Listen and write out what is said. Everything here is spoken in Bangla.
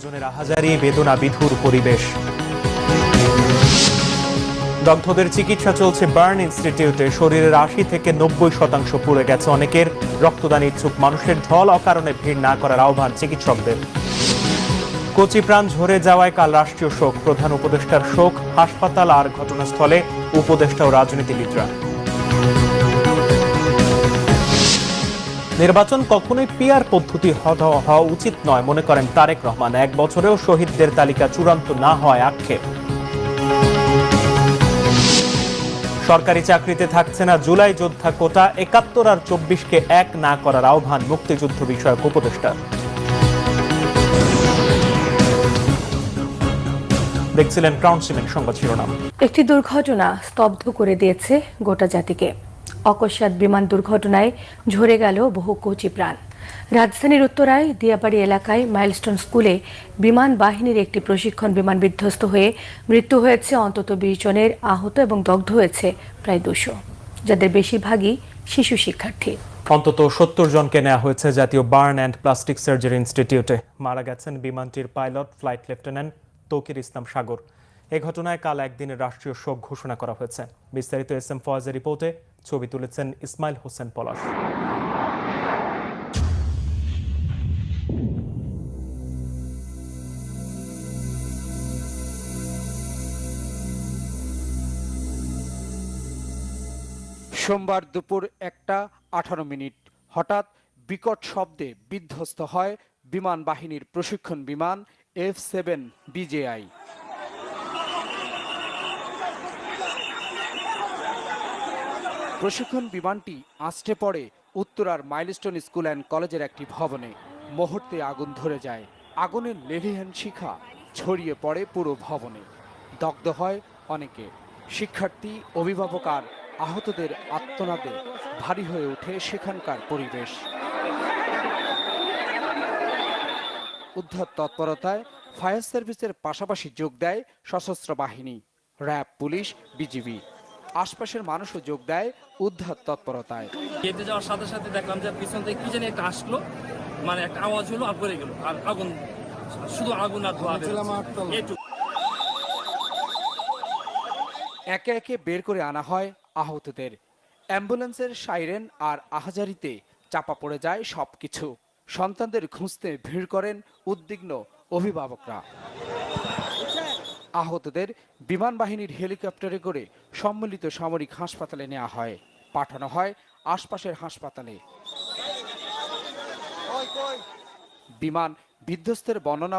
স্বজনের আহাজারি, বেদনা বিধুর পরিবেশ। দগ্ধদের চিকিৎসা চলছে বার্ন ইনস্টিটিউটে। শরীরের ৮০ থেকে ৯০% পুড়ে গেছে অনেকের। রক্তদান ইচ্ছুক মানুষের ঢল, অকারণে ভিড় না করার আহ্বান চিকিৎসকদের। কচি প্রাণ ঝরে যাওয়ায় কাল রাষ্ট্রীয় শোক। প্রধান উপদেষ্টার শোক, হাসপাতাল আর ঘটনাস্থলে উপদেষ্টা ও রাজনীতিবিদরা। নির্বাচন কখনোই পিআর পদ্ধতি হওয়া উচিত নয় মনে করেন তারেক রহমান। ১ বছরেও শহীদদের তালিকা চূড়ান্ত না হয় আক্ষেপ। সরকারি চাকরিতে থাকছে না জুলাই যোদ্ধা কোটা। ৭১ আর ২৪কে এক না করার আহ্বান মুক্তিযুদ্ধ বিষয়ক উপদেষ্টা। দেখছিলেন ক্রাউন সিমেন্ট সংবাদ শিরোনাম। একটি দুর্ঘটনা স্তব্ধ করে দিয়েছে গোটা জাতিকে। অকস্মাৎ বিমান দুর্ঘটনায় ঝরে গেল বহু কচি প্রাণ। রাজধানীর উত্তরায় দিয়াবাড়ি এলাকায় মাইলস্টোন স্কুলে বিমান বাহিনীর একটি প্রশিক্ষণ বিমান বিধ্বস্ত হয়ে মৃত্যু হয়েছে অন্তত ২০ জনের, আহত এবং দগ্ধ হয়েছে প্রায় ২০০, যাদের বেশিরভাগই শিশু শিক্ষার্থী। অন্তত ৭০ জনকে নেওয়া হয়েছে জাতীয় বার্ন অ্যান্ড প্লাস্টিক সার্জারি ইনস্টিটিউটে। মারা গেছেন বিমানটির পাইলট ফ্লাইট লেফটেন্যান্ট তৌকির ইসলাম সাগর। এ ঘটনায় কাল একদিনের রাষ্ট্রীয় শোক ঘোষণা করা হয়েছে। বিস্তারিত এস এম ফয়েজের রিপোর্টে। ছবি তুলেছেন ইসমাইল হোসেন পলাশ। সোমবার দুপুর ১টা ১৮ হঠাৎ বিকট শব্দে বিধ্বস্ত হয় বিমান বাহিনীর প্রশিক্ষণ বিমান F-7 BJI। প্রশিক্ষণ বিমানটি আছড়ে পড়ে উত্তরার মাইলস্টোন স্কুল অ্যান্ড কলেজের একটি ভবনে। মুহূর্তে আগুন ধরে যায়। আগুনের লেলিহান শিখা ছড়িয়ে পড়ে পুরো ভবনে। দগ্ধ হয় অনেকে। শিক্ষার্থী, অভিভাবক আর আহতদের আর্তনাদে ভারী হয়ে ওঠে সেখানকার পরিবেশ। উদ্ধার তৎপরতায় ফায়ার সার্ভিসের পাশাপাশি যোগ দেয় সশস্ত্র বাহিনী, র্যাব, পুলিশ, বিজিবি। আশপাশের মানুষও যোগ দেয় উদ্ধার তৎপরতায়। গেটে যাওয়ার সাথে সাথে দেখলাম যে পিছন থেকে কি জানি একটা আসলো, মানে একটা আওয়াজ হলো আর পড়ে গেল, আর আগুন, শুধু আগুন আর ধোঁয়া। একে একে বের করে আনা হয় আহতদের। অ্যাম্বুলেন্সের সাইরেন আর আহাজারিতে চাপা পড়ে যায় সবকিছু। সন্তানদের খুঁজতে ভিড় করেন উদ্বিগ্ন অভিভাবকরা। আহতদের বিমান বাহিনীর হেলিকপ্টারে করে সম্মিলিত সামরিক হাসপাতালে নেওয়া হয়, পাঠানো হয় আশপাশের হাসপাতালে। বিমান বিধ্বস্তের বর্ণনা